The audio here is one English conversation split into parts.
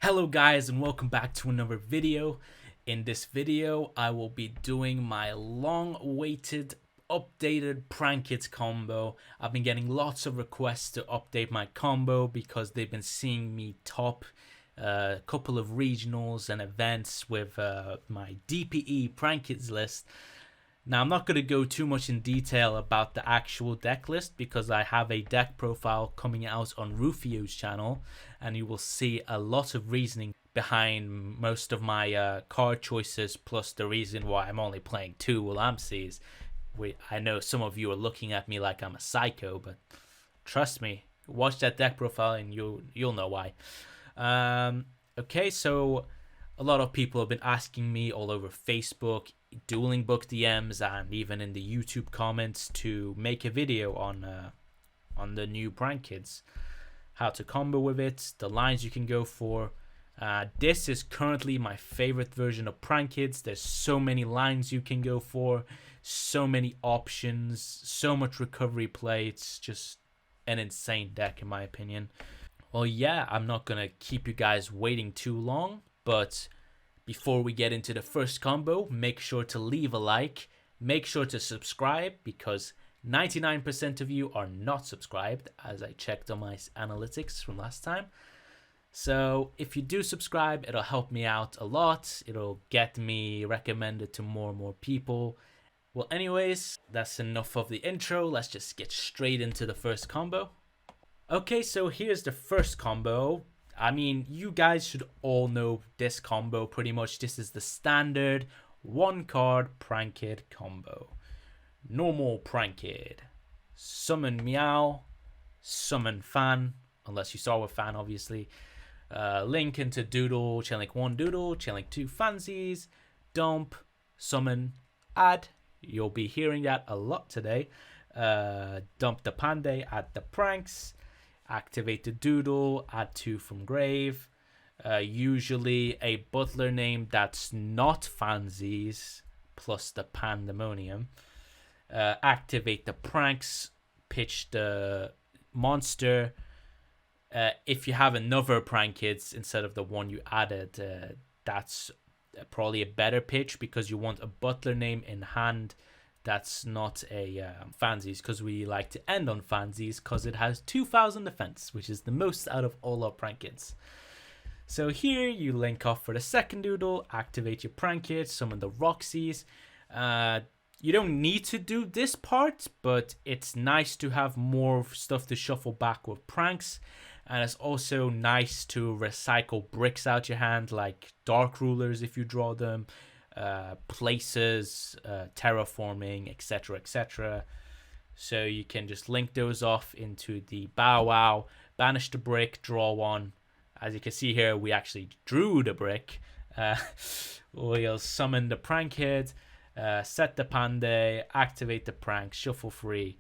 Hello guys and welcome back to another video. In this video I will be doing my long awaited updated prank hits combo. I've been getting lots of requests to update my combo because they've been seeing me top a couple of regionals and events with my DPE prank hits list. Now, I'm not going to go too much in detail about the actual deck list because I have a deck profile coming out on Rufio's channel, and you will see a lot of reasoning behind most of my card choices, plus the reason why I'm only playing 2 Willamses. I know some of you are looking at me like I'm a psycho, but trust me, watch that deck profile and you'll know why. Okay, so a lot of people have been asking me all over Facebook, Dueling Book DMs, and even in the YouTube comments to make a video on the new prank kids, how to combo with it, the lines you can go for. This is currently my favorite version of prank kids. There's so many lines you can go for, so many options, so much recovery play. It's just an insane deck in my opinion. Well, yeah, I'm not gonna keep you guys waiting too long, but before we get into the first combo, make sure to leave a like, make sure to subscribe because 99% of you are not subscribed, as I checked on my analytics from last time. So if you do subscribe, it'll help me out a lot. It'll get me recommended to more and more people. Well, anyways, that's enough of the intro. Let's just get straight into the first combo. Okay, so here's the first combo. I mean, you guys should all know this combo pretty much. This is the standard 1-card prank kid combo. Normal prank kid. Summon Meow. Summon Fan. Unless you saw with Fan, obviously. Link into Doodle. Chain Link 1 Doodle. Chain Link 2 Fansies. Dump. Summon. Add. You'll be hearing that a lot today. Dump the Panday. Add the pranks. Activate the Doodle, add 2 from grave. Usually a butler name that's not Fansies plus the Pandemonium. Activate the pranks, pitch the monster. If you have another prank kids instead of the one you added, that's probably a better pitch because you want a butler name in hand. That's not a Fansies because we like to end on Fansies because it has 2000 defense, which is the most out of all our prank kids. So here you link off for the second Doodle, activate your prank kit, summon the Roxys. You don't need to do this part, but it's nice to have more stuff to shuffle back with pranks. And it's also nice to recycle bricks out your hand, like Dark Rulers if you draw them. Places, terraforming, etc, etc. So you can just link those off into the Bow Wow, banish the brick, draw 1. As you can see here, we actually drew the brick. We'll summon the prank kid, set the Panday, activate the prank, shuffle free.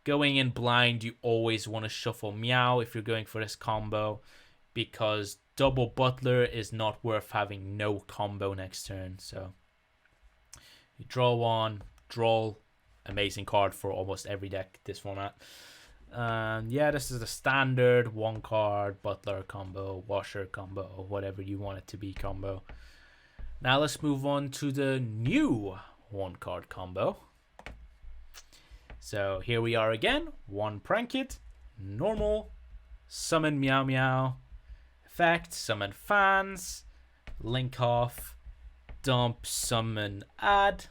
Going in blind, you always want to shuffle Meow if you're going for this combo, because double butler is not worth having no combo next turn. So you draw 1, draw, amazing card for almost every deck this format. Yeah, this is the standard 1-card butler combo, washer combo, whatever you want it to be combo. Now let's move on to the new 1-card combo. So here we are again. 1 prank kit, normal, summon Meow Meow. Effect, summon Fans, link off, dump, summon, add.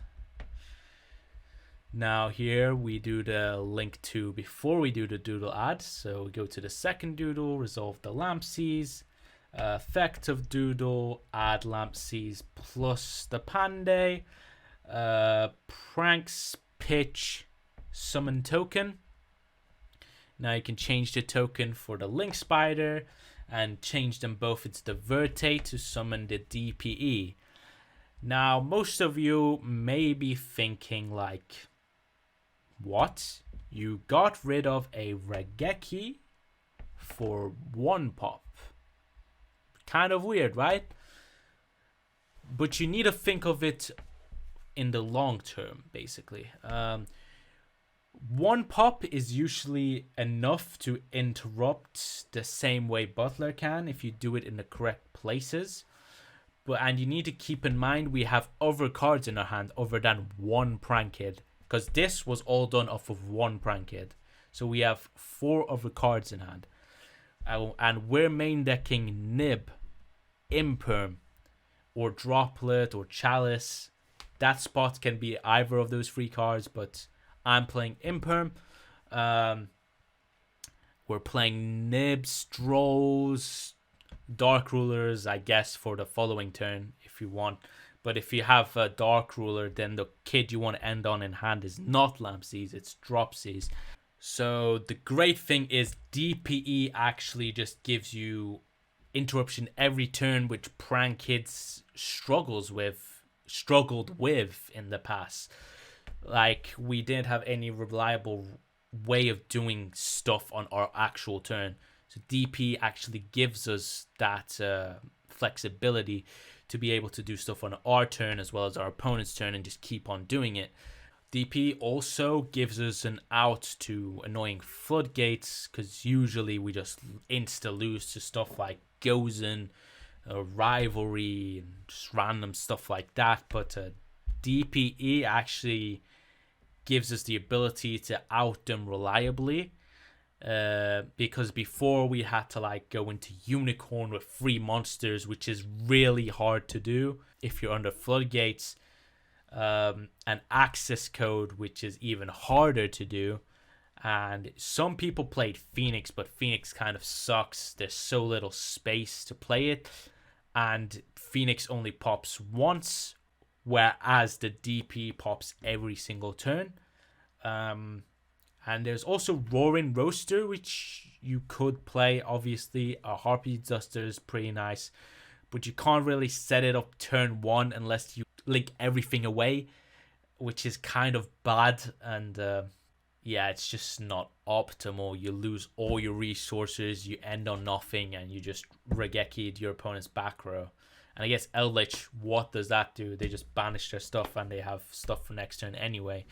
Now here we do the link to before we do the Doodle add. So we go to the second Doodle, resolve the Lampsies, effect of Doodle, add Lampsies plus the Panday, pranks, pitch, summon token. Now you can change the token for the Link Spider and change them both. It's the Verte to summon the DPE. Now, most of you may be thinking like, what? You got rid of a Regeki for 1 pop. Kind of weird, right? But you need to think of it in the long term, basically. 1 pop is usually enough to interrupt the same way Butler can if you do it in the correct places. And you need to keep in mind we have other cards in our hand other than one prank kid, because this was all done off of one prank kid. So we have 4 other cards in hand. And we're main decking Nib, Imperm, or Droplet, or Chalice. That spot can be either of those 3 cards, but I'm playing Imperm. We're playing Nib, Strolls, Dark Rulers, I guess, for the following turn if you want. But if you have a Dark Ruler, then the kid you want to end on in hand is not Lampseas, it's Dropseas. So the great thing is DPE actually just gives you interruption every turn, which Prank Kids struggled with in the past. Like, we didn't have any reliable way of doing stuff on our actual turn. So DP actually gives us that flexibility to be able to do stuff on our turn as well as our opponent's turn and just keep on doing it. DP also gives us an out to annoying floodgates, because usually we just insta lose to stuff like Gozen, Rivalry, and just random stuff like that. But DPE actually gives us the ability to out them reliably. Because before we had to like go into Unicorn with 3 monsters, which is really hard to do if you're under floodgates. An access code, which is even harder to do. And some people played Phoenix, but Phoenix kind of sucks. There's so little space to play it, and Phoenix only pops once, whereas the DP pops every single turn. And there's also Roaring Roaster, which you could play. Obviously, a Harpy Duster is pretty nice, but you can't really set it up turn 1 unless you link everything away, which is kind of bad. And yeah, it's just not optimal. You lose all your resources, you end on nothing, and you just Regeki'd your opponent's back row. And I guess Eldritch, what does that do? They just banish their stuff and they have stuff for next turn anyway.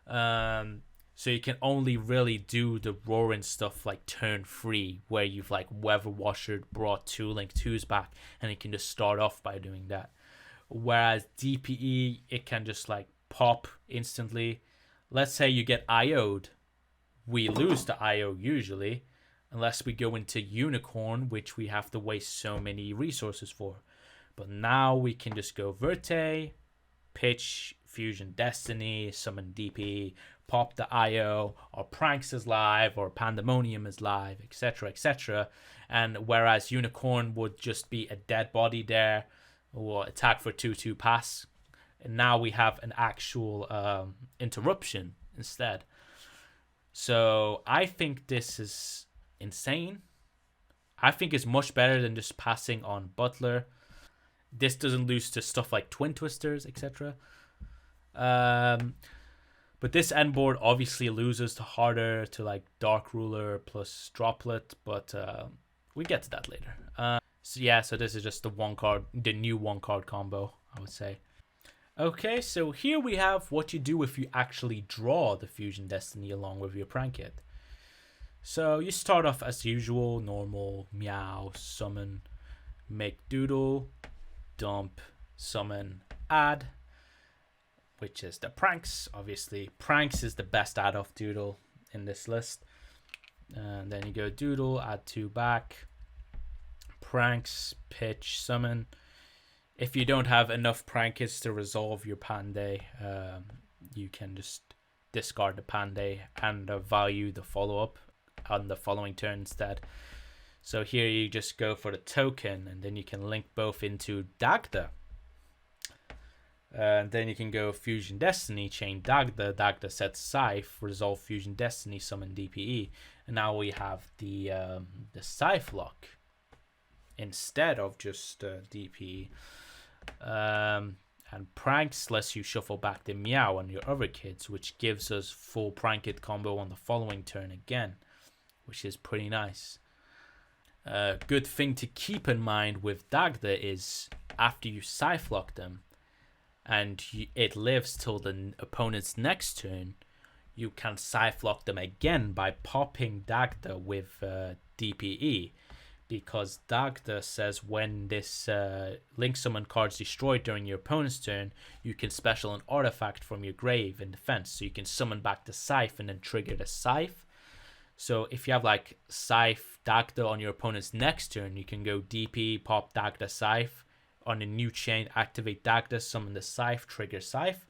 So you can only really do the roaring stuff like turn 3, where you've like Weather Washer, brought 2 Link 2s back, and you can just start off by doing that. Whereas DPE, it can just like pop instantly. Let's say you get IO'd. We lose the IO usually, unless we go into Unicorn, which we have to waste so many resources for. But now we can just go Verte, pitch, Fusion Destiny, summon DP, pop the IO, or Pranks is live, or Pandemonium is live, etc., etc. And whereas Unicorn would just be a dead body there, or attack for 2/2 pass, and now we have an actual interruption instead. So I think this is insane. I think it's much better than just passing on Butler. This doesn't lose to stuff like Twin Twisters, etc. But this end board obviously loses to harder, to like Dark Ruler plus Droplet, but we get to that later. So yeah, so this is just the new 1-card combo, I would say. Okay, so here we have what you do if you actually draw the Fusion Destiny along with your Prank Kit. So you start off as usual, normal, meow, summon, make doodle, dump, summon, add, which is the Pranks. Obviously, Pranks is the best add off doodle in this list. And then you go doodle, add 2 back, Pranks, pitch, summon. If you don't have enough Prank Kits to resolve your Panday, you can just discard the Panday and value the follow-up on the following turn instead. So here you just go for the token, and then you can link both into Dagda. And then you can go Fusion Destiny, chain Dagda, Dagda sets Scythe, resolve Fusion Destiny, summon DPE. And now we have the Scythe lock instead of just DPE. And Pranks lets you shuffle back the Meow on your other kids, which gives us full Prank Kit combo on the following turn again, which is pretty nice. Good thing to keep in mind with Dagda is after you Scythe lock them and it lives till the opponent's next turn, you can Scythe lock them again by popping Dagda with DPE. because Dagda says when this link summon card's destroyed during your opponent's turn, you can special an artifact from your grave in defense. So you can summon back the Scythe and then trigger the Scythe. So if you have like Scythe Dagda on your opponent's next turn, you can go DPE, pop Dagda Scythe. On a new chain, activate Dagda, summon the Scythe, trigger Scythe.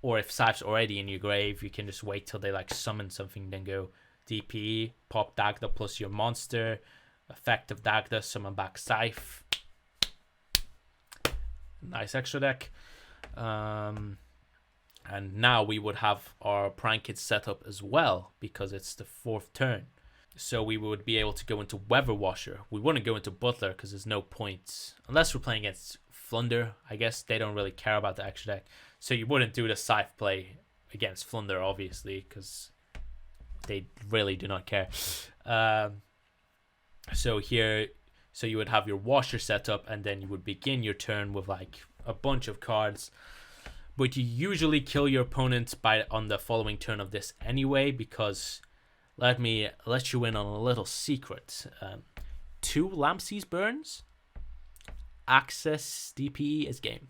Or if Scythe's already in your grave, you can just wait till they like summon something, then go DPE, pop Dagda plus your monster, effect of Dagda, summon back Scythe. Nice extra deck. And now we would have our Prank Kids set up as well, because it's the 4th turn. So we would be able to go into Weather Washer. We wouldn't go into Butler because there's no points. Unless we're playing against Flunder. I guess they don't really care about the extra deck. So you wouldn't do the Scythe play against Flunder, obviously, because they really do not care. So here, so you would have your Washer set up, and then you would begin your turn with like a bunch of cards. But you usually kill your opponent on the following turn of this anyway, because let me let you in on a little secret. 2 Lampsey's Burns, access DPE is game.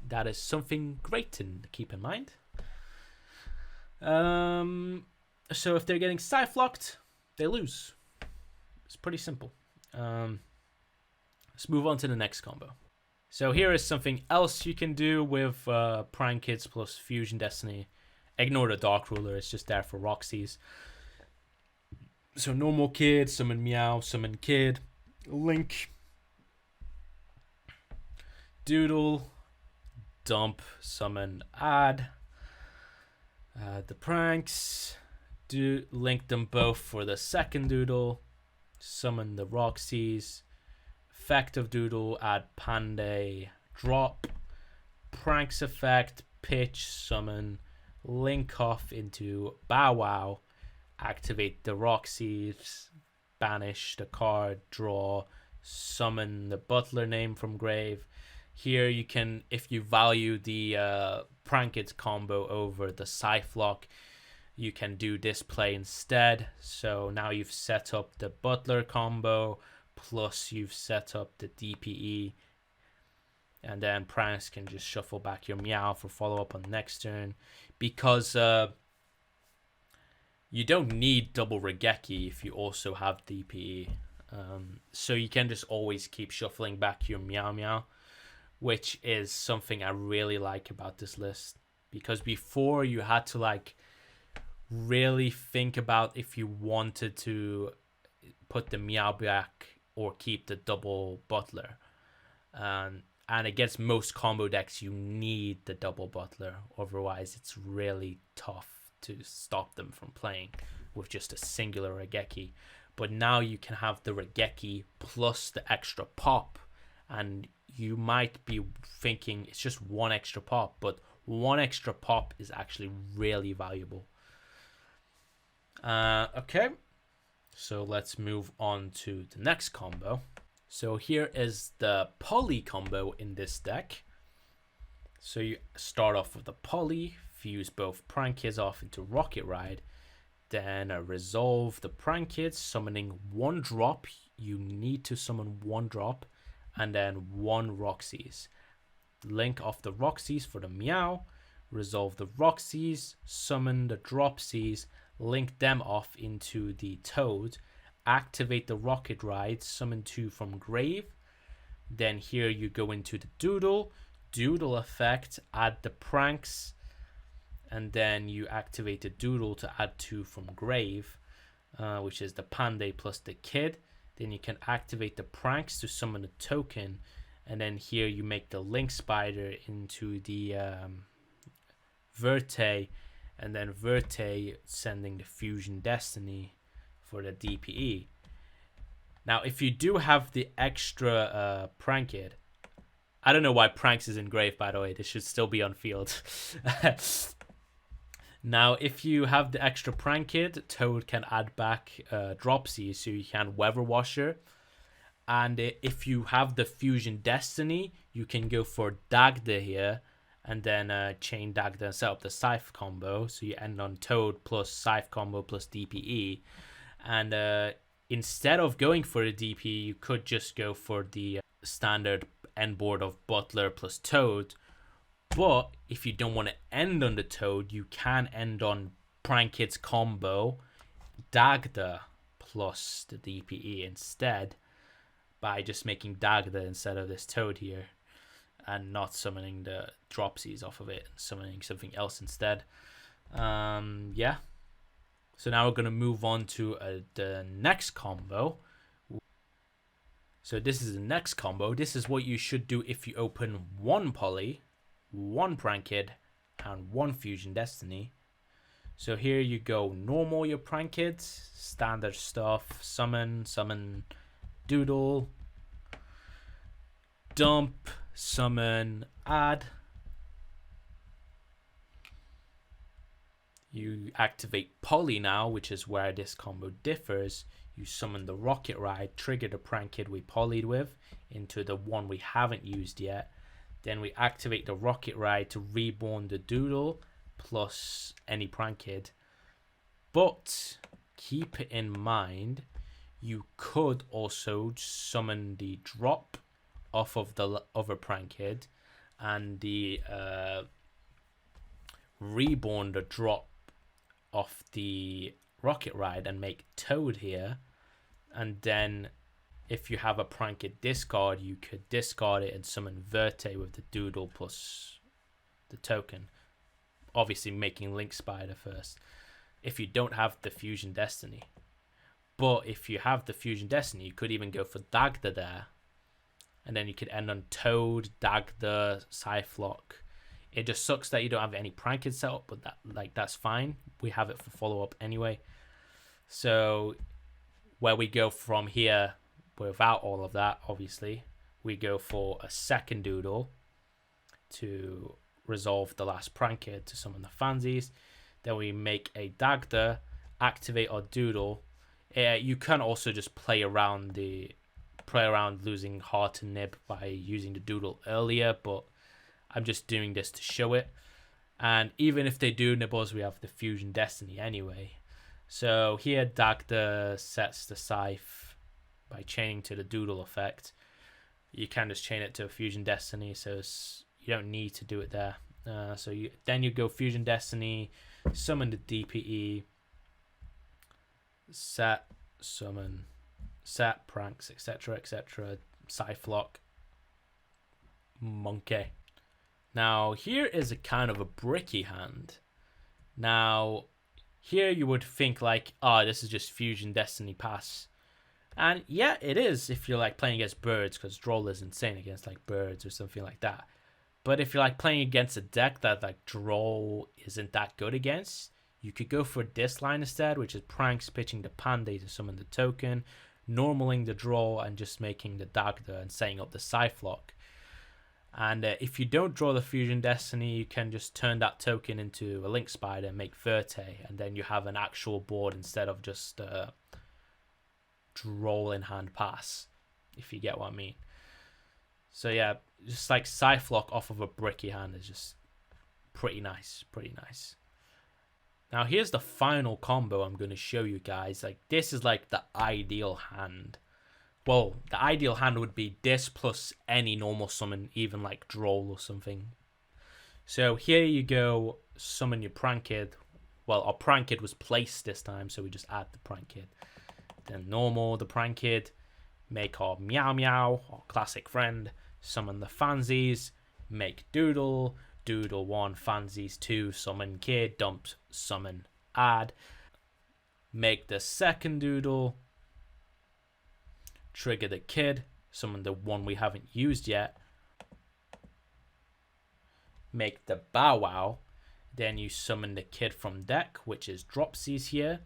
That is something great to keep in mind. So if they're getting Scythe locked, they lose. It's pretty simple. Let's move on to the next combo. So here is something else you can do with Prank Kids plus Fusion Destiny. Ignore the Dark Ruler, it's just there for Roxy's. So normal Kid, summon Meow, summon Kid, Link, Doodle, dump, summon, add. The pranks, link them both for the second Doodle, summon the Roxy's, effect of Doodle, add Panday, drop, pranks effect, pitch, summon, link off into Bow Wow, activate the Roxy's, banish the card, draw, summon the Butler name from grave. Here you can, if you value the Prank Kids combo over the Scythe lock, you can do this play instead. So now you've set up the Butler combo, plus you've set up the DPE, and then Pranks can just shuffle back your Meow for follow-up on next turn, because you don't need double Regeki if you also have DPE. So you can just always keep shuffling back your Meow Meow, which is something I really like about this list, because before you had to like really think about if you wanted to put the Meow back or keep the double Butler. And against most combo decks, you need the double Butler. Otherwise, it's really tough to stop them from playing with just a singular Regeki. But now you can have the Regeki plus the extra pop. And you might be thinking it's just one extra pop, but one extra pop is actually really valuable. Okay, so let's move on to the next combo. So here is the Poly combo in this deck. So you start off with the Poly, fuse both Prank Kids off into Rocket Ride, then resolve the Prank Kids, summoning 1 drop. You need to summon 1 drop, and then 1 Roxy's. Link off the Roxy's for the Meow, resolve the Roxy's, summon the Dropsies, link them off into the Toad, activate the Rocket Ride, summon 2 from grave. Then here you go into the Doodle effect, add the Pranks, and then you activate the Doodle to add 2 from grave, which is the Panday plus the Kid. Then you can activate the Pranks to summon a token, and then here you make the Link Spider into the Verte, and then Verte sending the Fusion Destiny for the DPE. Now, if you do have the extra Prank Kid, I don't know why Pranks is in grave, by the way. This should still be on field. Now, if you have the extra Prank Kid, Toad can add back Dropsy, so you can Weather Washer. And if you have the Fusion Destiny, you can go for Dagda here, and then chain Dagda and set up the Scythe combo. So you end on Toad plus Scythe combo plus DPE. And instead of going for a DPE, you could just go for the standard end board of Butler plus Toad. But if you don't want to end on the Toad, you can end on Prank Kids combo Dagda plus the DPE instead, by just making Dagda instead of this Toad here, and not summoning the Dropsies off of it, and summoning something else instead. Yeah. So now we're going to move on to the next combo. So this is the next combo. This is what you should do if you open one Poly, one Prank Kid, and one Fusion Destiny. So here you go, normal your Prank Kids, standard stuff, summon, doodle, dump, summon, add. You activate Poly now, which is where this combo differs. You summon the Rocket Ride, trigger the Prank Kid we polyed with into the one we haven't used yet. Then we activate the Rocket Ride to reborn the Doodle plus any Prank Kid. But keep in mind, you could also summon the drop off of the other Prank Kid and the reborn the drop off the Rocket Ride and make Toad here. And then if you have a Prank Kid discard, you could discard it and summon Verte with the Doodle plus the token. Obviously making Link Spider first if you don't have the Fusion Destiny. But if you have the Fusion Destiny, you could even go for Dagda there. And then you could end on Toad, Dagda, Cyflock. It just sucks that you don't have any Prank Kid set up, but that's fine. We have it for follow-up anyway. So where we go from here without all of that, obviously, we go for a second Doodle to resolve the last Prank Kid to summon the Fansies. Then we make a Dagda, activate our Doodle. You can also just play around losing Heart and Nib by using the Doodle earlier, but I'm just doing this to show it. And even if they do nibbles, we have the Fusion Destiny anyway. So here Dagda sets the Scythe by chaining to the Doodle effect. You can just chain it to a Fusion Destiny, so you don't need to do it there. Then you go Fusion Destiny, summon the DPE, set, summon, set, pranks, etc., Cyflock, Monkey. Now, here is a kind of a bricky hand. Now, here you would think like, this is just Fusion Destiny pass. And yeah, it is if you're like playing against birds, because Droll is insane against like birds or something like that. But if you're like playing against a deck that like Droll isn't that good against, you could go for this line instead, which is pranks, pitching the Panday to summon the token, normaling the draw, and just making the Dagda and setting up the Cyflock. And if you don't draw the Fusion Destiny, you can just turn that token into a Link Spider and make Verte, and then you have an actual board instead of just Droll in hand pass, if you get what I mean. So yeah, just like Cyflock off of a bricky hand is just pretty nice. Now here's the final combo I'm going to show you guys. Like, this is like the ideal hand. Well, the ideal hand would be this plus any normal summon, even like Droll or something. So here you go, summon your Prank Kid. Well, our Prank Kid was placed this time, so we just add the Prank Kid. Then normal the Prank Kid, make our Meow Meow, our classic friend, summon the Fansies, make Doodle, Doodle 1, Fansies 2, summon Kid, dump, summon, add, make the second Doodle, trigger the Kid, summon the one we haven't used yet, make the Bow Wow, then you summon the Kid from deck, which is Dropsies here,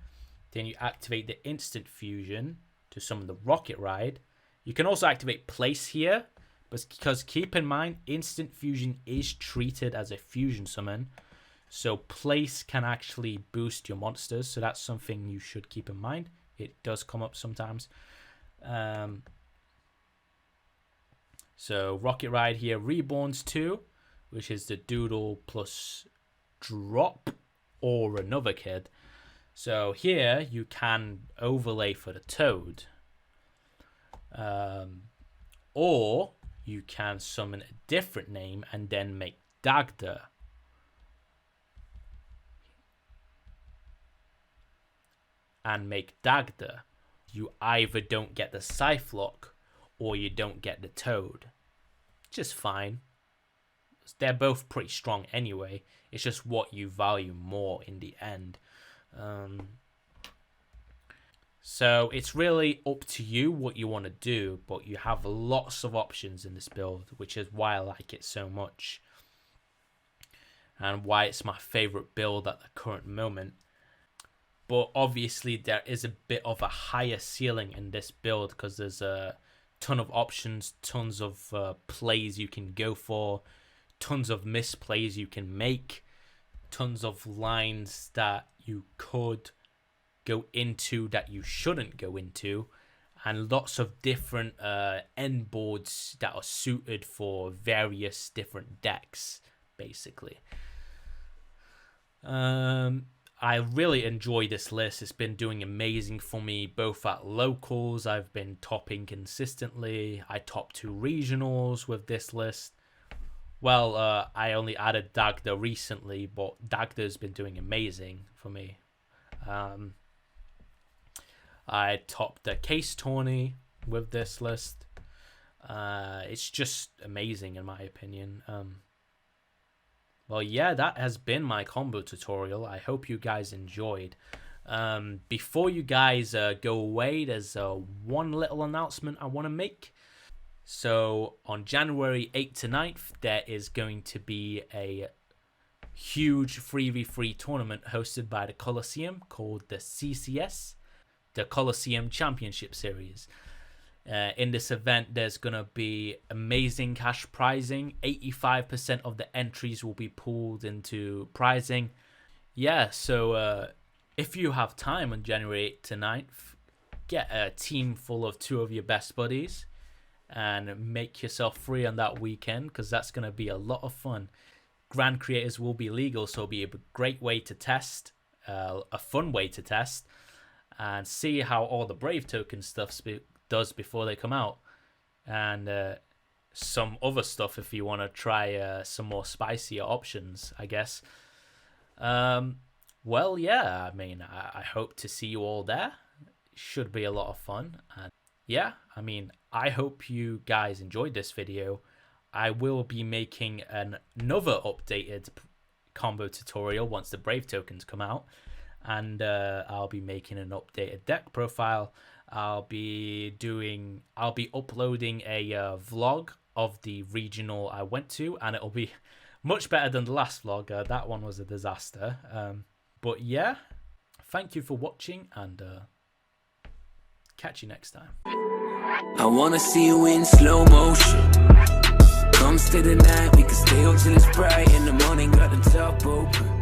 then you activate the instant fusion to summon the Rocket Ride. You can also activate Place here, but because keep in mind, instant fusion is treated as a fusion summon, so Place can actually boost your monsters, so that's something you should keep in mind. It does come up sometimes. So Rocket Ride here reborns 2, which is the Doodle plus drop or another Kid. So here you can overlay for the toad, or you can summon a different name and then make Dagda. And make Dagda. You either don't get the Scythelock or you don't get the toad. Just fine. They're both pretty strong anyway. It's just what you value more in the end. So it's really up to you what you want to do, but you have lots of options in this build, which is why I like it so much. And why it's my favorite build at the current moment. But obviously there is a bit of a higher ceiling in this build because there's a ton of options, tons of plays you can go for, tons of misplays you can make, tons of lines that you could go into that you shouldn't go into, and lots of different end boards that are suited for various different decks, basically. I really enjoy this list. It's been doing amazing for me, both at locals. I've been topping consistently. I topped 2 regionals with this list. Well, I only added Dagda recently, but Dagda's been doing amazing for me. I topped the case tourney with this list. It's just amazing in my opinion. Well, yeah, that has been my combo tutorial. I hope you guys enjoyed. Before you guys go away, there's one little announcement I want to make. So on January 8th to 9th, there is going to be a huge 3v3 tournament hosted by the Coliseum called the CCS, the Coliseum Championship Series. In this event, there's going to be amazing cash prizing. 85% of the entries will be pooled into prizing. Yeah, so if you have time on January 8th to 9th, get a team full of 2 of your best buddies and make yourself free on that weekend, because that's going to be a lot of fun. Grand creators will be legal, so it'll be a great way to test, a fun way to test, and see how all the Brave token stuff does before they come out, and some other stuff if you want to try some more spicier options, I guess. Well, yeah, I mean, I hope to see you all there. It should be a lot of fun. And yeah, I mean, I hope you guys enjoyed this video. I will be making another updated combo tutorial once the Brave tokens come out, and I'll be making an updated deck profile. I'll be uploading a vlog of the regional I went to, and it'll be much better than the last vlog. That one was a disaster. But yeah, thank you for watching, and catch you next time. I wanna see you in slow motion. Come stay the night, we can stay up till it's bright in the morning, got the top open.